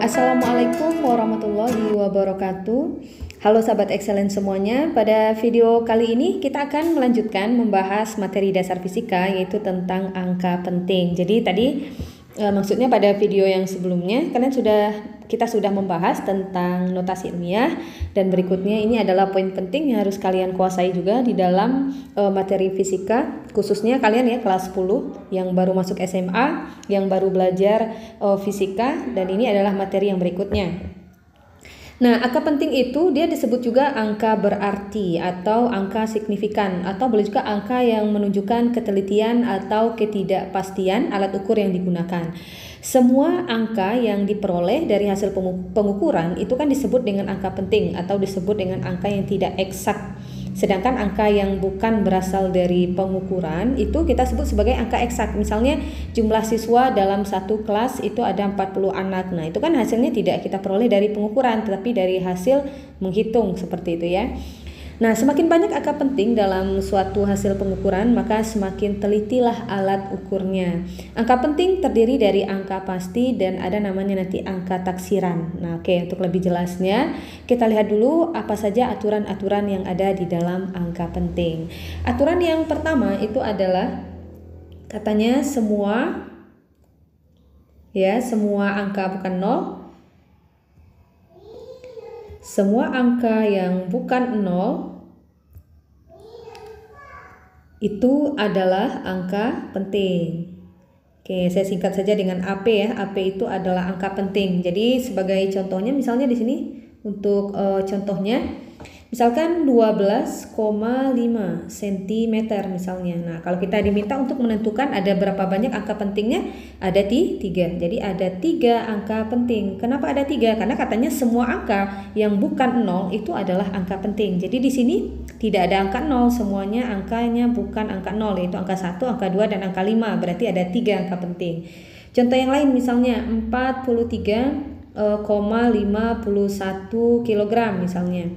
Assalamualaikum warahmatullahi wabarakatuh. Halo sahabat excellent semuanya. Pada video kali ini kita akan melanjutkan membahas materi dasar fisika, yaitu tentang angka penting. Jadi tadi maksudnya pada video yang sebelumnya kita sudah membahas tentang notasi ilmiah, dan berikutnya ini adalah poin penting yang harus kalian kuasai juga di dalam materi fisika, khususnya kalian ya kelas 10 yang baru masuk SMA, yang baru belajar fisika, dan ini adalah materi yang berikutnya. Nah, angka penting itu dia disebut juga angka berarti atau angka signifikan, atau boleh juga angka yang menunjukkan ketelitian atau ketidakpastian alat ukur yang digunakan. Semua angka yang diperoleh dari hasil pengukuran itu kan disebut dengan angka penting atau disebut dengan angka yang tidak eksak. Sedangkan angka yang bukan berasal dari pengukuran itu kita sebut sebagai angka eksak. Misalnya jumlah siswa dalam satu kelas itu ada 40 anak. Nah, itu kan hasilnya tidak kita peroleh dari pengukuran, tetapi dari hasil menghitung, seperti itu ya. Nah, semakin banyak angka penting dalam suatu hasil pengukuran, maka semakin telitilah alat ukurnya. Angka penting terdiri dari angka pasti dan ada namanya nanti angka taksiran. Nah, oke, untuk lebih jelasnya kita lihat dulu apa saja aturan-aturan yang ada di dalam angka penting. Aturan yang pertama itu adalah katanya semua angka bukan nol. Semua angka yang bukan nol itu adalah angka penting. Oke, saya singkat saja dengan AP ya. AP itu adalah angka penting. Jadi sebagai contohnya misalnya di sini untuk contohnya misalkan 12,5 cm misalnya. Nah, kalau kita diminta untuk menentukan ada berapa banyak angka pentingnya, ada 3. Jadi ada 3 angka penting. Kenapa ada 3? Karena katanya semua angka yang bukan 0 itu adalah angka penting. Jadi di sini tidak ada angka 0, semuanya angkanya bukan angka 0, yaitu angka 1, angka 2, dan angka 5. Berarti ada 3 angka penting. Contoh yang lain misalnya 43,51 kg misalnya.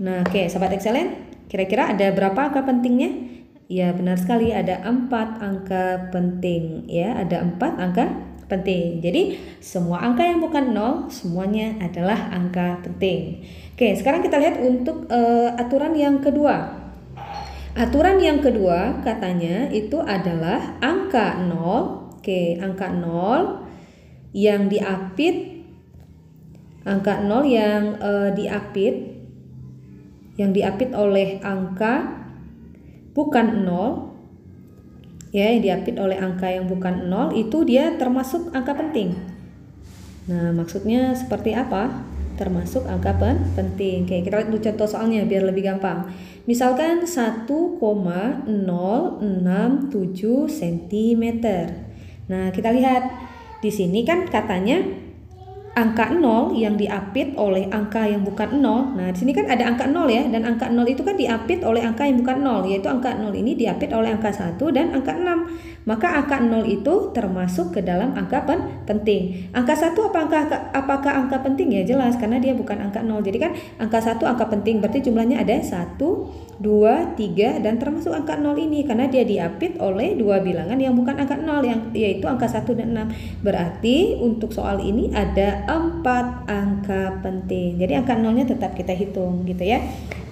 Nah, oke, sahabat excellent, kira-kira ada berapa angka pentingnya? Ya, benar sekali, ada 4 angka penting ya, ada 4 angka penting. Jadi semua angka yang bukan 0 semuanya adalah angka penting. Oke, sekarang kita lihat untuk aturan yang kedua. Aturan yang kedua katanya itu adalah angka 0. Oke, angka 0 yang diapit, angka 0 yang diapit oleh angka bukan 0 ya, yang diapit oleh angka yang bukan 0 itu dia termasuk angka penting. Nah, maksudnya seperti apa? Termasuk angka penting. Oke, kita lihat dulu contoh soalnya biar lebih gampang. Misalkan 1,067 cm. Nah, kita lihat di sini kan katanya angka 0 yang diapit oleh angka yang bukan 0. Nah, di sini kan ada angka 0 ya, dan angka 0 itu kan diapit oleh angka yang bukan 0, yaitu angka 0 ini diapit oleh angka 1 dan angka 6. Maka angka 0 itu termasuk ke dalam angka penting. Angka 1 apakah angka penting? Ya jelas, karena dia bukan angka 0. Jadi kan angka 1 angka penting, berarti jumlahnya ada 1, 2, 3, dan termasuk angka 0 ini karena dia diapit oleh 2 bilangan yang bukan angka 0, yaitu angka 1 dan 6. Berarti untuk soal ini ada 4 angka penting. Jadi angka 0-nya tetap kita hitung gitu ya.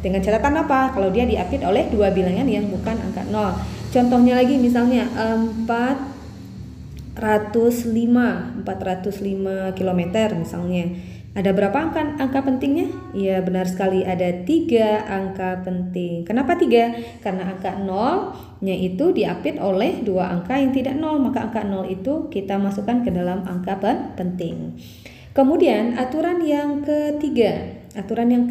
Dengan catatan apa? Kalau dia diapit oleh 2 bilangan yang bukan angka 0. Contohnya lagi misalnya 405 km misalnya. Ada berapa angka pentingnya? Ya benar sekali, ada 3 angka penting. Kenapa 3? Karena angka 0-nya itu diapit oleh 2 angka yang tidak 0, maka angka 0 itu kita masukkan ke dalam angka penting. Kemudian aturan yang ketiga. Aturan yang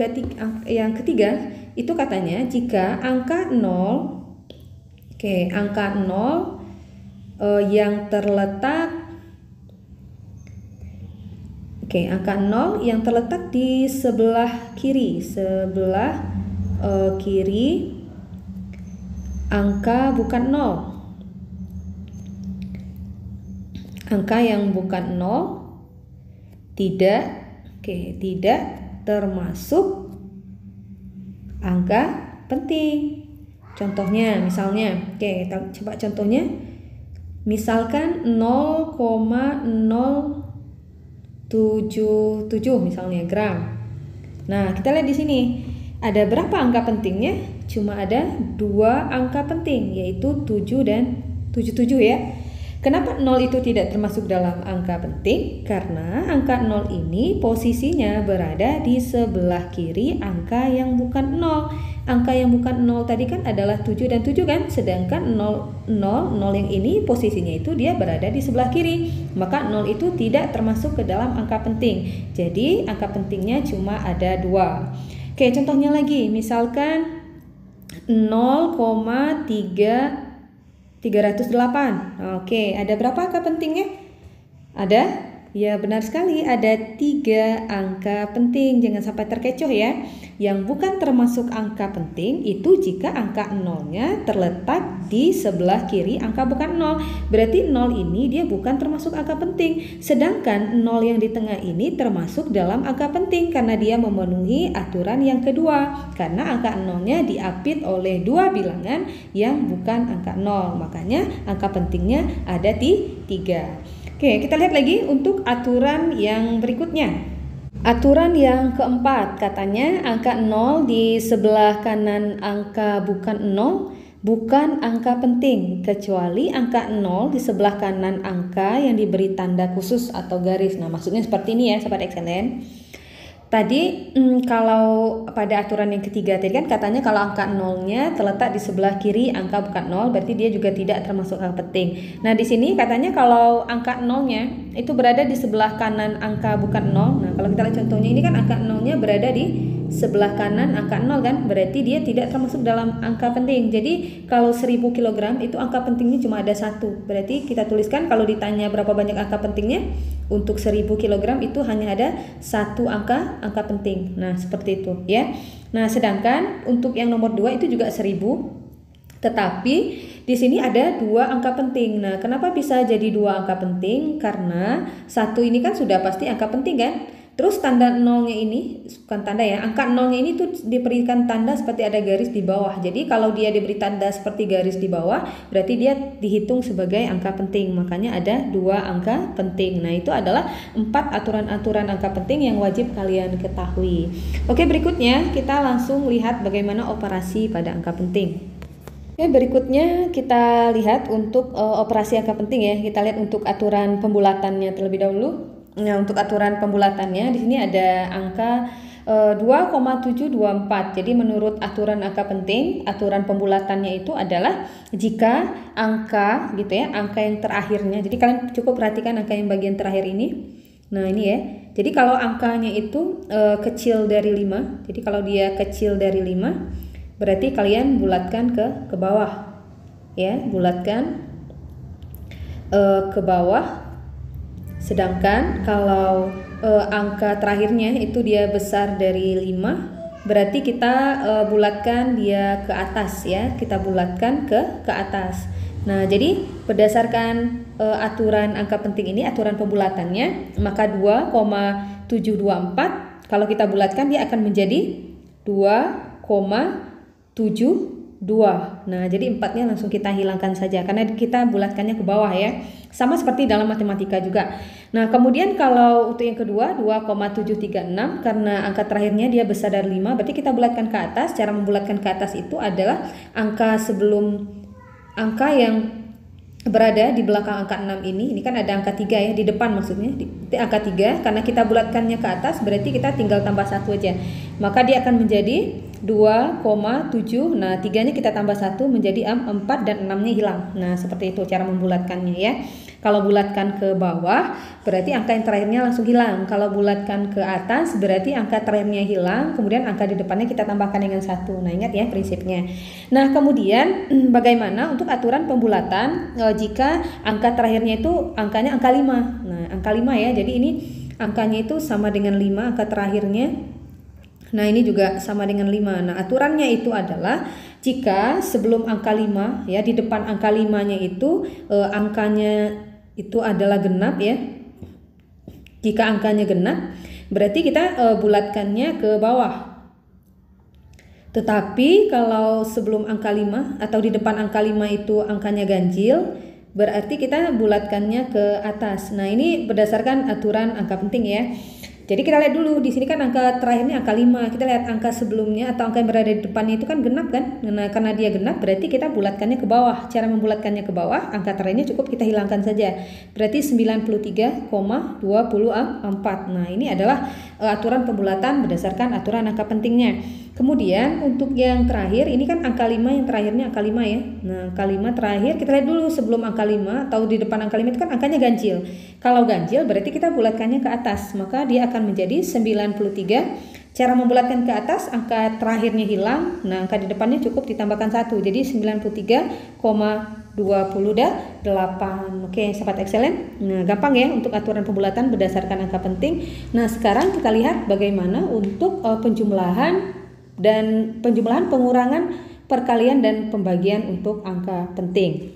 ketiga itu katanya jika angka 0 angka 0 yang terletak angka 0 yang terletak di sebelah kiri angka bukan 0. Angka yang bukan 0 tidak termasuk angka penting. Contohnya misalnya, kita coba contohnya. Misalkan 0,0 misalnya gram. Nah, kita lihat di sini. Ada berapa angka pentingnya? Cuma ada 2 angka penting, yaitu 7 dan 77 ya. Kenapa 0 itu tidak termasuk dalam angka penting? Karena angka 0 ini posisinya berada di sebelah kiri angka yang bukan 0. Angka yang bukan 0 tadi kan adalah 7 dan 7 kan? Sedangkan 0 yang ini posisinya itu dia berada di sebelah kiri. Maka 0 itu tidak termasuk ke dalam angka penting. Jadi angka pentingnya cuma ada 2. Oke, contohnya lagi, misalkan 0,308. Oke, ada berapa angka pentingnya? Ada? Ya, benar sekali, ada 3 angka penting. Jangan sampai terkecoh ya. Yang bukan termasuk angka penting itu jika angka 0-nya terletak di sebelah kiri angka bukan 0. Berarti 0 ini dia bukan termasuk angka penting. Sedangkan 0 yang di tengah ini termasuk dalam angka penting karena dia memenuhi aturan yang kedua. Karena angka 0-nya diapit oleh 2 bilangan yang bukan angka 0. Makanya angka pentingnya ada di 3. Oke, kita lihat lagi untuk aturan yang berikutnya. Aturan yang keempat, katanya angka 0 di sebelah kanan angka bukan 0 bukan angka penting, kecuali angka 0 di sebelah kanan angka yang diberi tanda khusus atau garis. Nah, maksudnya seperti ini ya, Sobat Excellent. Tadi kalau pada aturan yang ketiga tadi kan katanya kalau angka 0-nya terletak di sebelah kiri angka bukan 0, berarti dia juga tidak termasuk angka penting. Nah, di sini katanya kalau angka 0-nya itu berada di sebelah kanan angka bukan 0. Nah, kalau kita lihat contohnya ini kan angka 0-nya berada di sebelah kanan angka 0 kan, berarti dia tidak termasuk dalam angka penting. Jadi kalau 1000 kg itu angka pentingnya cuma ada 1. Berarti kita tuliskan kalau ditanya berapa banyak angka pentingnya, untuk 1000 kg itu hanya ada 1 angka penting. Nah, seperti itu ya. Nah, sedangkan untuk yang nomor 2 itu juga 1000. Tetapi di sini ada 2 angka penting. Nah, kenapa bisa jadi 2 angka penting? Karena 1 ini kan sudah pasti angka penting kan? Terus tanda 0-nya ini, bukan tanda ya, angka 0-nya ini tuh diberikan tanda seperti ada garis di bawah. Jadi kalau dia diberi tanda seperti garis di bawah, berarti dia dihitung sebagai angka penting. Makanya ada 2 angka penting. Nah, itu adalah 4 aturan-aturan angka penting yang wajib kalian ketahui. Oke, berikutnya kita langsung lihat bagaimana operasi pada angka penting. Oke, berikutnya kita lihat untuk operasi angka penting ya. Kita lihat untuk aturan pembulatannya terlebih dahulu. Nah, untuk aturan pembulatannya di sini ada angka 2,724. Jadi menurut aturan angka penting, aturan pembulatannya itu adalah jika angka gitu ya, angka yang terakhirnya. Jadi kalian cukup perhatikan angka yang bagian terakhir ini. Nah, ini ya. Jadi kalau angkanya itu kecil dari 5. Jadi kalau dia kecil dari 5, berarti kalian bulatkan ke bawah. Ya, bulatkan ke bawah. Sedangkan kalau angka terakhirnya itu dia besar dari 5, berarti kita bulatkan dia ke atas ya. Kita bulatkan ke atas. Nah, jadi berdasarkan aturan angka penting ini, aturan pembulatannya, maka 2,724 kalau kita bulatkan dia akan menjadi 2,72. Nah, jadi 4-nya langsung kita hilangkan saja karena kita bulatkannya ke bawah ya. Sama seperti dalam matematika juga. Nah, kemudian kalau untuk yang kedua 2,736 karena angka terakhirnya dia besar dari 5, berarti kita bulatkan ke atas. Cara membulatkan ke atas itu adalah angka sebelum angka yang berada di belakang angka 6 ini kan ada angka 3 ya, di depan maksudnya, di angka 3, karena kita bulatkannya ke atas berarti kita tinggal tambah 1 aja. Maka dia akan menjadi 2,7. Nah, 3-nya kita tambah 1 menjadi 4 dan 6-nya hilang. Nah, seperti itu cara membulatkannya ya. Kalau bulatkan ke bawah berarti angka yang terakhirnya langsung hilang. Kalau bulatkan ke atas berarti angka terakhirnya hilang, kemudian angka di depannya kita tambahkan dengan 1. Nah, ingat ya prinsipnya. Nah, kemudian bagaimana untuk aturan pembulatan jika angka terakhirnya itu angkanya angka 5. Nah, angka 5 ya. Jadi ini angkanya itu sama dengan 5 angka terakhirnya. Nah, ini juga sama dengan 5. Nah, aturannya itu adalah jika sebelum angka 5 ya, di depan angka 5-nya itu angkanya itu adalah genap ya. Jika angkanya genap, berarti kita bulatkannya ke bawah. Tetapi kalau sebelum angka 5 atau di depan angka 5 itu angkanya ganjil, berarti kita bulatkannya ke atas. Nah, ini berdasarkan aturan angka penting ya. Jadi kita lihat dulu, di sini kan angka terakhirnya angka 5. Kita lihat angka sebelumnya atau angka yang berada di depannya itu kan genap kan. Nah, karena dia genap berarti kita bulatkannya ke bawah. Cara membulatkannya ke bawah, angka terakhirnya cukup kita hilangkan saja. Berarti 93,24. Nah, ini adalah aturan pembulatan berdasarkan aturan angka pentingnya. Kemudian untuk yang terakhir, ini kan angka 5, yang terakhirnya angka 5 ya. Nah, angka 5 terakhir kita lihat dulu sebelum angka 5 atau di depan angka 5 itu kan angkanya ganjil. Kalau ganjil berarti kita bulatkannya ke atas, maka dia akan menjadi 93. Cara membulatkan ke atas, angka terakhirnya hilang, nah angka di depannya cukup ditambahkan 1, jadi 93,28. Oke, sobat excellent. Nah, gampang ya untuk aturan pembulatan berdasarkan angka penting. Nah, sekarang kita lihat bagaimana untuk penjumlahan pengurangan, perkalian dan pembagian untuk angka penting.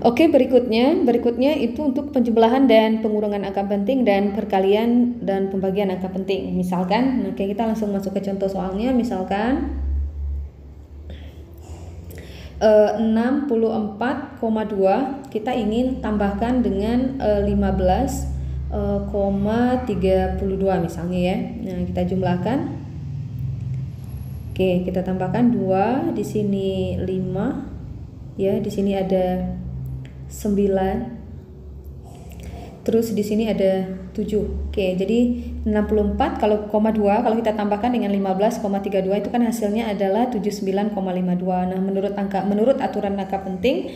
Oke, berikutnya itu untuk penjumlahan dan pengurangan angka penting dan perkalian dan pembagian angka penting. Misalkan, oke, kita langsung masuk ke contoh soalnya. Misalkan 64,2 kita ingin tambahkan dengan 15,32 misalnya ya. Nah, kita jumlahkan. Oke, kita tambahkan 2, di sini 5. Ya, di sini ada 9, terus di sini ada 7. Oke, jadi 64 kalau 2 kalau kita tambahkan dengan 15,32 itu kan hasilnya adalah 79,52. Nah, menurut aturan angka penting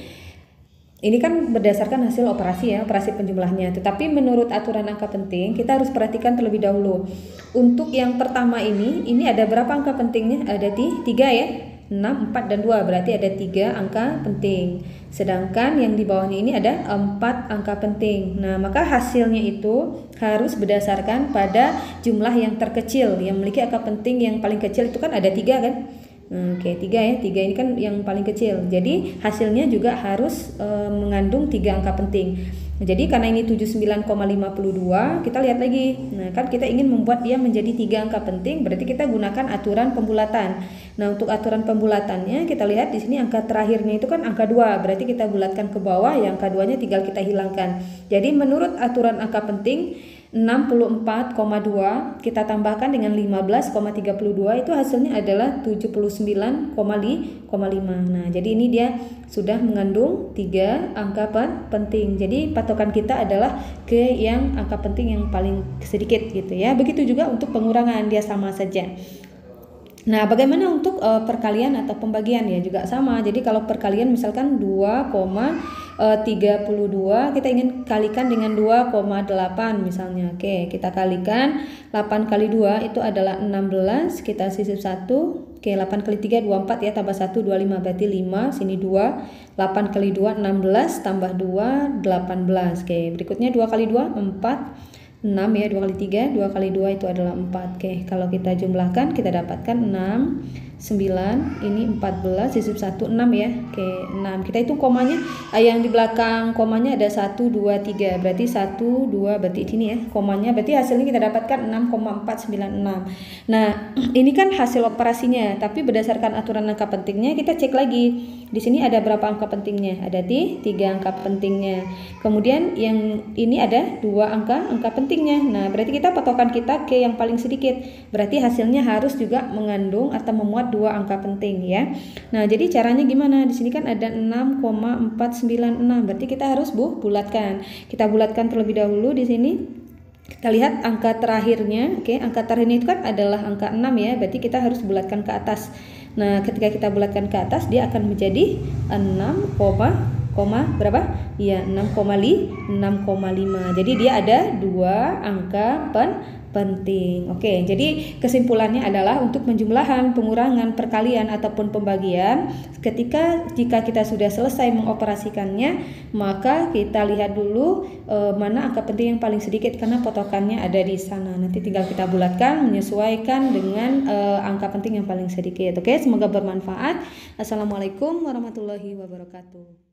ini kan berdasarkan hasil operasi ya, operasi penjumlahnya. Tetapi menurut aturan angka penting kita harus perhatikan terlebih dahulu. Untuk yang pertama ini ada berapa angka pentingnya? Ada 3 ya. 6, 4, dan 2, berarti ada 3 angka penting. Sedangkan yang di bawahnya ini ada 4 angka penting. Nah, maka hasilnya itu harus berdasarkan pada jumlah yang terkecil. Yang memiliki angka penting yang paling kecil itu kan ada 3 kan. Oke, 3 ya, 3 ini kan yang paling kecil. Jadi hasilnya juga harus mengandung 3 angka penting. Jadi karena ini 79,52, kita lihat lagi. Nah, kan kita ingin membuat dia menjadi 3 angka penting, berarti kita gunakan aturan pembulatan. Nah, untuk aturan pembulatannya kita lihat di sini angka terakhirnya itu kan angka 2, berarti kita bulatkan ke bawah, yang angka 2-nya tinggal kita hilangkan. Jadi menurut aturan angka penting 64,2 kita tambahkan dengan 15,32 itu hasilnya adalah 79,5. Nah, jadi ini dia sudah mengandung 3 angka penting. Jadi patokan kita adalah ke yang angka penting yang paling sedikit gitu ya. Begitu juga untuk pengurangan, dia sama saja. Nah, bagaimana untuk perkalian atau pembagian ya juga sama. Jadi kalau perkalian misalkan 2,32 kita ingin kalikan dengan 2,8 misalnya. Oke, kita kalikan 8 kali 2 itu adalah 16, kita sisip 1. Oke, 8 kali 3 24 ya, tambah 1 25 berarti 5, sini 2. 8 kali 2 16 tambah 2 18. Oke, berikutnya 2 kali 2 4. 6 ya, 2 kali 3, 2 kali 2 itu adalah 4. Oke, kalau kita jumlahkan kita dapatkan 6, 9, ini 14, sisip 1, 6 ya. Oke, 6. Kita hitung komanya, yang di belakang komanya ada 1, 2, 3. Berarti 1, 2, berarti ini ya komanya. Berarti hasilnya kita dapatkan 6,496. Nah, ini kan hasil operasinya, tapi berdasarkan aturan angka pentingnya kita cek lagi. Di sini ada berapa angka pentingnya? Ada 3 angka pentingnya. Kemudian yang ini ada 2 angka pentingnya. Nah, berarti kita patokan kita ke yang paling sedikit. Berarti hasilnya harus juga mengandung atau memuat 2 angka penting ya. Nah, jadi caranya gimana? Di sini kan ada 6,496. Berarti kita harus bulatkan. Kita bulatkan terlebih dahulu di sini. Kita lihat angka terakhirnya. Oke, angka terakhirnya itu kan adalah angka 6 ya. Berarti kita harus bulatkan ke atas. Nah, ketika kita bulatkan ke atas dia akan menjadi 6, berapa? Ya, 6,5. Jadi dia ada 2 angka penting. Oke, jadi kesimpulannya adalah untuk penjumlahan, pengurangan, perkalian ataupun pembagian, jika kita sudah selesai mengoperasikannya, maka kita lihat dulu mana angka penting yang paling sedikit karena potokannya ada di sana. Nanti tinggal kita bulatkan menyesuaikan dengan angka penting yang paling sedikit. Oke, semoga bermanfaat. Assalamualaikum warahmatullahi wabarakatuh.